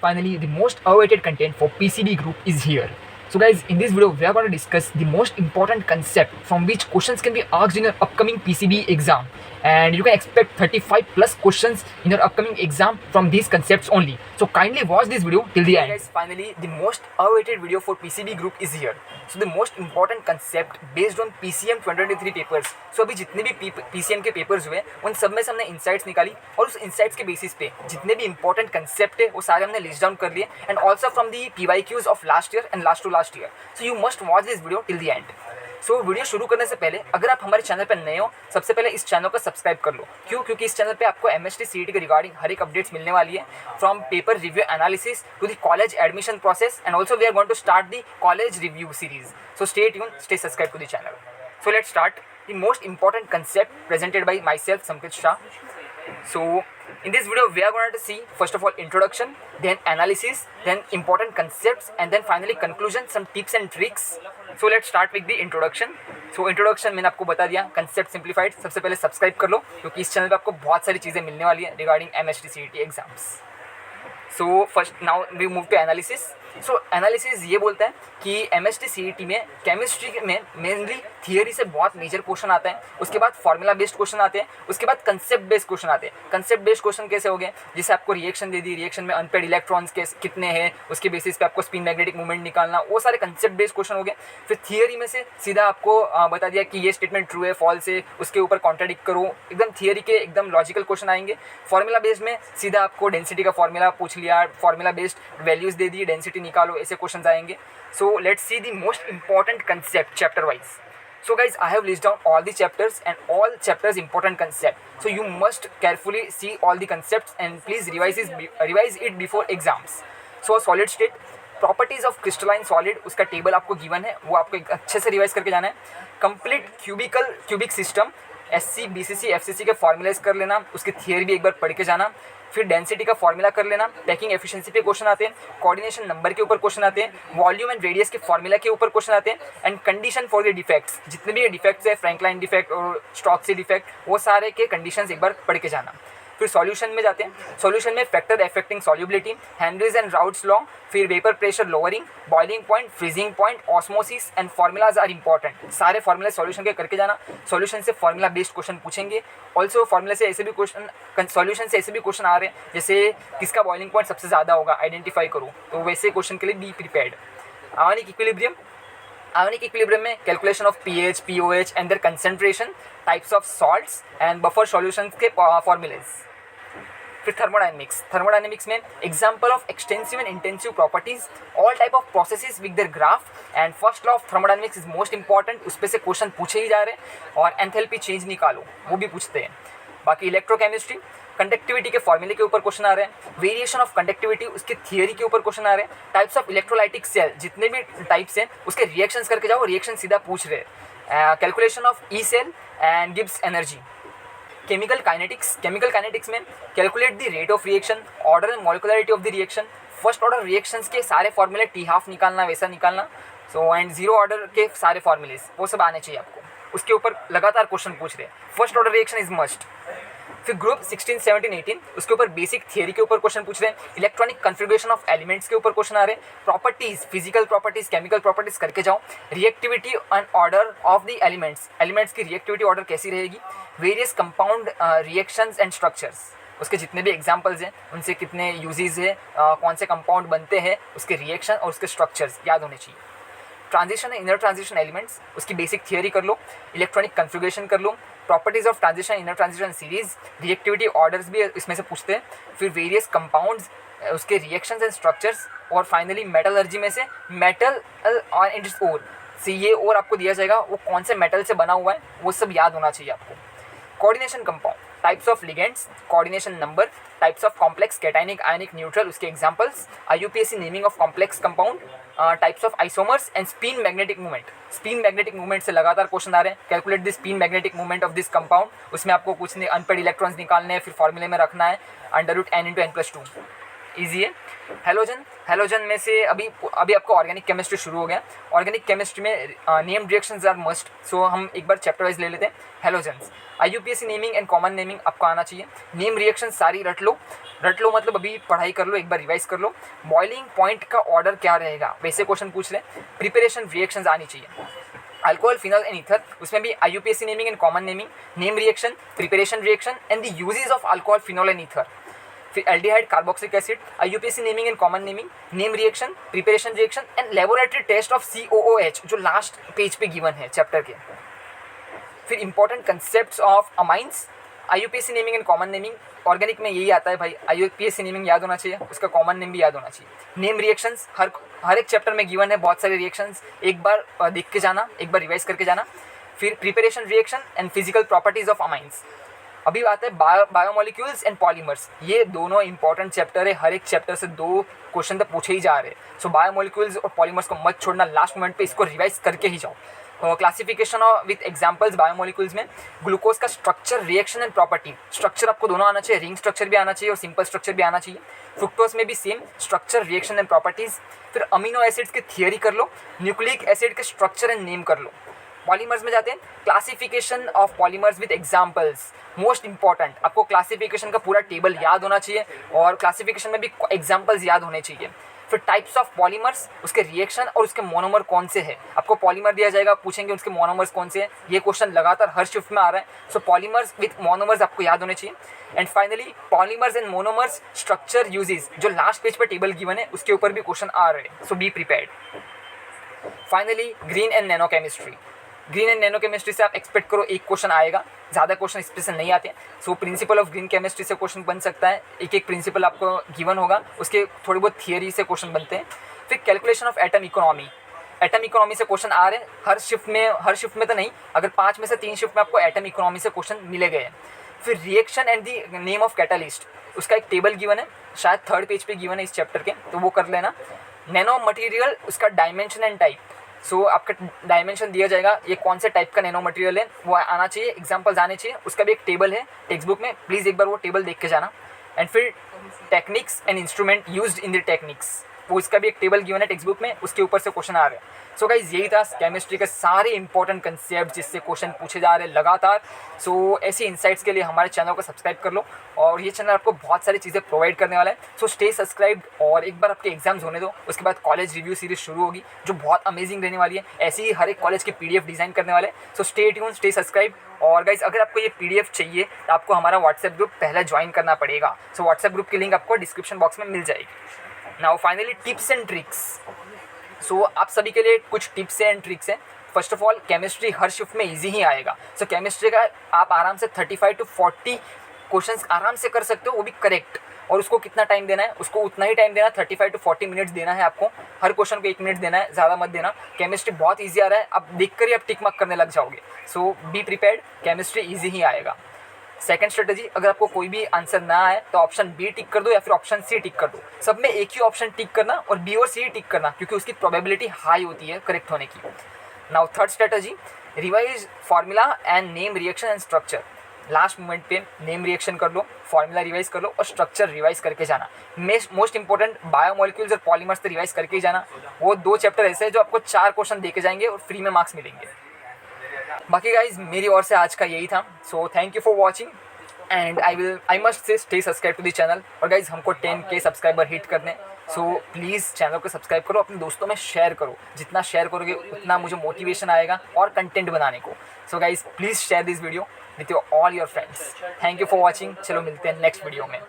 Finally, the most awaited content for PCB group is here. So guys, in this video, we are going to discuss the most important concept from which questions can be asked in your upcoming PCB exam. And you can expect 35 plus questions in your upcoming exam from these concepts only. So kindly watch this video till the end. Guys, finally, the most awaited video for PCB group is here. So the most important concept based on PCM 2023 papers. So अभी जितने भी PCM के papers हुए उन सब में से हमने इंसाइट्स निकाली और उस इंसाइट्स के बेसिस पे जितने भी इंपॉर्टेंट कंसेप्ट है वो सारे हमने लिस्ट डाउन कर लिए and also from the PYQs of last year and last to last year. So you must watch this video till the end. सो वीडियो शुरू करने से पहले अगर आप हमारे चैनल पर नए हो सबसे पहले इस चैनल को सब्सक्राइब कर लो. क्यों? क्योंकि इस चैनल पे आपको MST CET के रिगार्डिंग हर एक अपडेट्स मिलने वाली है from paper review analysis to the college admission process and also we are going to start the college review series. So stay tune, stay subscribe to the channel. So let's start the most important concept presented by myself, Samkit Shah. So in this video we are going to see first of all introduction, then analysis, then important concepts and then finally conclusion, some tips and tricks. So let's start with the introduction. So introduction मैंने आपको बता दिया, concept simplified. सबसे पहले subscribe कर लो क्योंकि इस channel पे आपको बहुत सारी चीज़ें मिलने वाली है regarding MST CET exams. So first now we move to analysis. So analysis ये बोलता है कि MST CET में केमिस्ट्री में मेनली थियरी से बहुत मेजर क्वेश्चन आते हैं, उसके बाद फार्मूला बेस्ड क्वेश्चन आते हैं, उसके बाद कंसेप्ट बेस्ड क्वेश्चन आते हैं. कंसेप्ट बेस्ड क्वेश्चन कैसे हो गए? जैसे आपको रिएक्शन दे दी, रिएक्शन में अनपेड इलेक्ट्रॉन्स के कितने हैं उसके बेसिस पे आपको स्पिन मैग्नेटिक मूवमेंट निकालना, वो सारे कंसेप्ट बेस्ड क्वेश्चन हो गए. फिर थियरी में से सीधा आपको बता दिया कि ये स्टेटमेंट ट्रू है फॉल्स है, उसके ऊपर कॉन्ट्राडिक्ट करो, एकदम थियरी के एकदम लॉजिकल क्वेश्चन आएंगे. फार्मूला बेस्ड में सीधा आपको डेंसिटी का फार्मूला पूछ लिया, फार्मूला बेस्ड वैल्यूज दे दी, डेंसिटी निकालो, ऐसे क्वेश्चन आएंगे. So let's see the most important concept chapter wise. So guys, I have listed down all the chapters and all chapters important concept. So you must carefully see all the concepts and please revise it before exams. So solid state, properties of crystalline solid, उसका table आपको given है, वो आपको अच्छे से revise करके जाना है. Complete cubic system, SC BCC FCC के फॉर्मूलाइज कर लेना, उसकी थियरी भी एक बार पढ़ के जाना. फिर डेंसिटी का फॉर्मूला कर लेना, पैकिंग एफिशिएंसी पे क्वेश्चन आते हैं, कोऑर्डिनेशन नंबर के ऊपर क्वेश्चन आते हैं, वॉल्यूम एंड रेडियस के फॉर्मूला के ऊपर क्वेश्चन आते हैं and condition for the defects, जितने भी डिफेक्ट्स है फ्रैंकलाइन डिफेक्ट और स्टॉक्सी डिफेक्ट, वो सारे के कंडीशंस एक बार पढ़ के जाना. फिर सॉल्यूशन में जाते हैं. सॉल्यूशन में factor affecting solubility, Henry's and Raoult's law, फिर vapour pressure lowering, boiling point, freezing point, osmosis and formulas are important. सारे फार्मूला सॉल्यूशन के करके जाना. सॉल्यूशन से फार्मूला बेस्ड क्वेश्चन पूछेंगे. ऑल्सो फार्मूला से ऐसे भी क्वेश्चन, सॉल्यूशन से ऐसे भी क्वेश्चन आ रहे हैं जैसे किसका बॉइलिंग पॉइंट सबसे ज़्यादा होगा, आइडेंटिफाई करो, तो वैसे क्वेश्चन के लिए बी प्रिपेयर्ड. आयोनिक इक्विलिब्रियम में calculation of pH, pOH and there concentration, types of salts and buffer solutions के फॉर्मूलेज. फिर थर्मोडायनेमिक्स में example of extensive and intensive properties, all type of processes with their graph and first law of thermodynamics is most important. उस पे से question पूछे ही जा रहे हैं और एंथैल्पी चेंज निकालो, वो भी पूछते हैं. बाकी इलेक्ट्रोकेमिस्ट्री, कंडक्टिविटी के फॉर्मूले के ऊपर क्वेश्चन आ रहे हैं, वेरिएशन ऑफ कंडक्टिविटी उसकी थियरी के ऊपर क्वेश्चन आ रहे हैं, टाइप्स ऑफ इलेक्ट्रोलाइटिक सेल, जितने भी टाइप्स हैं उसके रिएक्शंस करके जाओ, रिएक्शन सीधा पूछ रहे हैं. Calculation of E cell and Gibbs energy. Chemical kinetics में calculate the rate of reaction, order and molecularity of the reaction, first order reactions के सारे फॉर्मूले T½ निकालना, वैसा निकालना. सो एंड जीरो ऑर्डर के सारे फॉर्मूलेज वो सब आने चाहिए आपको, उसके ऊपर लगातार क्वेश्चन पूछ रहे हैं. First order reaction is must. फिर ग्रुप 16, 17, 18 उसके ऊपर बेसिक थियरी के ऊपर क्वेश्चन पूछ रहे हैं. इलेक्ट्रॉनिक कन्फिगरेशन ऑफ एलिमेंट्स के ऊपर क्वेश्चन आ रहे हैं. Properties, physical properties, chemical properties करके जाओ. Reactivity and order of the elements की रिएक्टिविटी ऑर्डर कैसी रहेगी. Various compound reactions and structures, उसके जितने भी एग्जांपल्स हैं उनसे कितने यूजेस है, कौन से कंपाउंड बनते हैं, उसके रिएक्शन और उसके स्ट्रक्चर्स याद होने चाहिए. ट्रांजिशन इनर ट्रांजिशन एलिमेंट्स, उसकी बेसिक थियरी कर लो. इलेक्ट्रॉनिक कन्फिगरेशन कर लो. Properties of transition, inner transition series, reactivity orders भी इसमें से पूछते हैं. फिर वेरियस कंपाउंड्स, उसके रिएक्शंस एंड स्ट्रक्चर्स. और फाइनली मेटलर्जी में से मेटल और इट्स ओर, ये और आपको दिया जाएगा वो कौन से मेटल से बना हुआ है, वो सब याद होना चाहिए आपको. Coordination compound, types of ligands, coordination number, types of complex, cationic, ionic, neutral, उसके examples. IUPAC naming of complex compound, types of isomers and spin magnetic movement. Spin magnetic movement से लगातार क्वेश्चन आ रहे हैं. Calculate the spin magnetic movement of this compound, उसमें आपको कुछ unpaired electrons निकालने हैं, फिर फॉर्मूले में रखना है √n × n+2. ईजी है। हेलोजन में से अभी आपको ऑर्गेनिक केमिस्ट्री शुरू हो गया। ऑर्गेनिक केमिस्ट्री में नेम रिएक्शंस आर मस्ट, सो हम एक बार चैप्टर वाइज ले लेते हैं। Halogens, IUPAC naming and common naming आपको आना चाहिए। नेम रिएक्शन सारी रट लो मतलब अभी पढ़ाई कर लो, एक बार रिवाइज कर लो। बॉइलिंग पॉइंट का ऑर्डर क्या रहेगा, वैसे क्वेश्चन पूछ लें। प्रिपरेशन रिएक्शंस आनी चाहिए। अल्कोहल, फिनॉल एंड ईथर, उसमें भी IUPAC naming and common naming, name reaction, preparation reaction and the uses of alcohol, phenol and ether. फिर aldehyde, carboxylic acid, IUPAC naming and common naming, name reaction, preparation reaction and laboratory test of COOH जो last page पे given है chapter के। फिर important concepts of amines, IUPAC naming and common naming, organic में यही आता है भाई, IUPAC नेमिंग याद होना चाहिए, उसका कॉमन नेम भी याद होना चाहिए। नेम रिएक्शंस हर एक चैप्टर में गिवन है, बहुत सारे रिएक्शंस, एक बार देख के जाना, एक बार रिवाइज करके जाना। फिर preparation reaction and physical properties of amines. अभी आता है बायोमोलिक्यूल्स एंड पॉलीमर्स, ये दोनों इंपॉर्टेंट चैप्टर है, हर एक चैप्टर से 2 क्वेश्चन तो पूछे ही जा रहे हैं। सो बायोमोलिक्यूल्स और पॉलीमर्स को मत छोड़ना, लास्ट मोमेंट पे इसको रिवाइज करके ही जाओ। क्लासिफिकेशन विथ एग्जांपल्स, बायोमोलिक्यूल्स में ग्लूकोज का structure, reaction and property. Structure आपको दोनों आना चाहिए, रिंग स्ट्रक्चर भी आना चाहिए और सिंपल स्ट्रक्चर भी आना चाहिए। फ्रुक्टोज में भी same structure, reaction and properties. फिर अमीनो एसिड्स की थियरी कर लो, न्यूक्लिक एसिड के स्ट्रक्चर एंड नेम कर लो। पॉलीमर्स में जाते हैं, classification of polymers with examples, most important. आपको क्लासिफिकेशन का पूरा टेबल याद होना चाहिए और क्लासिफिकेशन में भी एग्जांपल्स याद होने चाहिए। फिर टाइप्स ऑफ पॉलीमर्स, उसके रिएक्शन और उसके मोनोमर कौन से हैं। आपको पॉलीमर दिया जाएगा, पूछेंगे उसके मोनोमर्स कौन से हैं, ये क्वेश्चन लगातार हर शिफ्ट में आ रहा है। सो पॉलीमर्स विथ मोनोमर्स आपको याद होने चाहिए। And finally polymers and monomers structure uses, जो लास्ट पेज पर टेबल गिवन है उसके ऊपर भी क्वेश्चन आ रहे हैं, so be prepared. Finally green and nano chemistry. Green and nano chemistry से आप एक्सपेक्ट करो एक क्वेश्चन आएगा, ज़्यादा क्वेश्चन इस पे से नहीं आते। So principle of green chemistry से क्वेश्चन बन सकता है, एक प्रिंसिपल आपको गिवन होगा, उसके थोड़ी बहुत थियरी से क्वेश्चन बनते हैं। फिर calculation of atom economy, atom economy से क्वेश्चन आ रहे हैं हर शिफ्ट में तो नहीं, अगर 5 में से 3 शिफ्ट में आपको एटम इकोनॉमी से क्वेश्चन मिले गए हैं। फिर reaction and the name of catalyst, उसका एक टेबल गिवन है, शायद 3rd पेज पे गिवन है इस चैप्टर के, तो वो कर लेना। नैनो मटेरियल, उसका डायमेंशन एंड टाइप, सो आपका डायमेंशन दिया जाएगा, ये कौन से टाइप का नैनो मटेरियल है वो आना चाहिए, एग्जांपल्स आने चाहिए, उसका भी एक टेबल है टेक्स्ट बुक में, प्लीज़ एक बार वो टेबल देख के जाना। एंड फिर techniques and instrument used in the techniques, वो इसका भी एक टेबल गिवन है टेक्स्ट बुक में, उसके ऊपर से क्वेश्चन आ रहे हैं। सो गाइज यही था केमिस्ट्री के सारे इंपॉर्टेंट कंसेप्ट जिससे क्वेश्चन पूछे जा रहे हैं लगातार। सो ऐसी इंसाइट्स के लिए हमारे चैनल को सब्सक्राइब कर लो, और ये चैनल आपको बहुत सारी चीज़ें प्रोवाइड करने वाला है। सो स्टे सब्सक्राइब, और एक बार आपके एग्जाम्स होने दो, उसके बाद कॉलेज रिव्यू सीरीज शुरू होगी जो बहुत अमेजिंग रहने वाली है। ऐसे ही हर एक कॉलेज की PDF डिज़ाइन करने वाले। सो स्टे ट्यून, स्टे सब्सक्राइब। और गाइज अगर आपको ये PDF चाहिए तो आपको हमारा व्हाट्सएप ग्रुप पहले ज्वाइन करना पड़ेगा। सो व्हाट्सएप ग्रुप की लिंक आपको डिस्क्रिप्शन बॉक्स में मिल जाएगी। Now finally tips and tricks. So आप सभी के लिए कुछ टिप्स एंड ट्रिक्स हैं। फर्स्ट ऑफ ऑल, केमिस्ट्री हर शिफ्ट में इजी ही आएगा। सो केमिस्ट्री का आप आराम से 35 to 40 क्वेश्चंस आराम से कर सकते हो, वो भी करेक्ट। और उसको कितना टाइम देना है, उसको उतना ही टाइम देना, 35 to 40 मिनट्स देना है आपको। हर क्वेश्चन को 1 मिनट देना है, ज़्यादा मत देना। केमिस्ट्री बहुत ईजी आ रहा है, आप देख कर ही आप टिक मार्क करने लग जाओगे। सो बी प्रिपेयर्ड, केमिस्ट्री ईजी ही आएगा। सेकंड स्ट्रेटजी, अगर आपको कोई भी आंसर ना आए तो ऑप्शन बी टिक कर दो या फिर ऑप्शन सी टिक कर दो। सब में एक ही ऑप्शन टिक करना और बी और सी टिक करना, क्योंकि उसकी प्रोबेबिलिटी हाई होती है करेक्ट होने की। Now third strategy, revise formula and name reaction and structure. Last moment पे नेम रिएक्शन कर लो, फार्मूला रिवाइज कर लो और स्ट्रक्चर रिवाइज करके जाना। मोस्ट इंपॉर्टेंट बायोमोलिक्यूल्स और पॉलीमर्स तो रिवाइज करके ही जाना। वो 2 चैप्टर ऐसे हैं जो आपको 4 क्वेश्चन देके जाएंगे और फ्री में मार्क्स मिलेंगे। बाकी गाइज मेरी ओर से आज का यही था। So thank you for watching and I must say stay subscribe to the channel. और गाइज हमको 10K सब्सक्राइबर हिट करने, सो प्लीज़ चैनल को सब्सक्राइब करो, अपने दोस्तों में शेयर करो। जितना शेयर करोगे उतना मुझे मोटिवेशन आएगा और कंटेंट बनाने को। So guys please share this video with your all your friends. Thank you for watching. चलो मिलते हैं नेक्स्ट वीडियो में।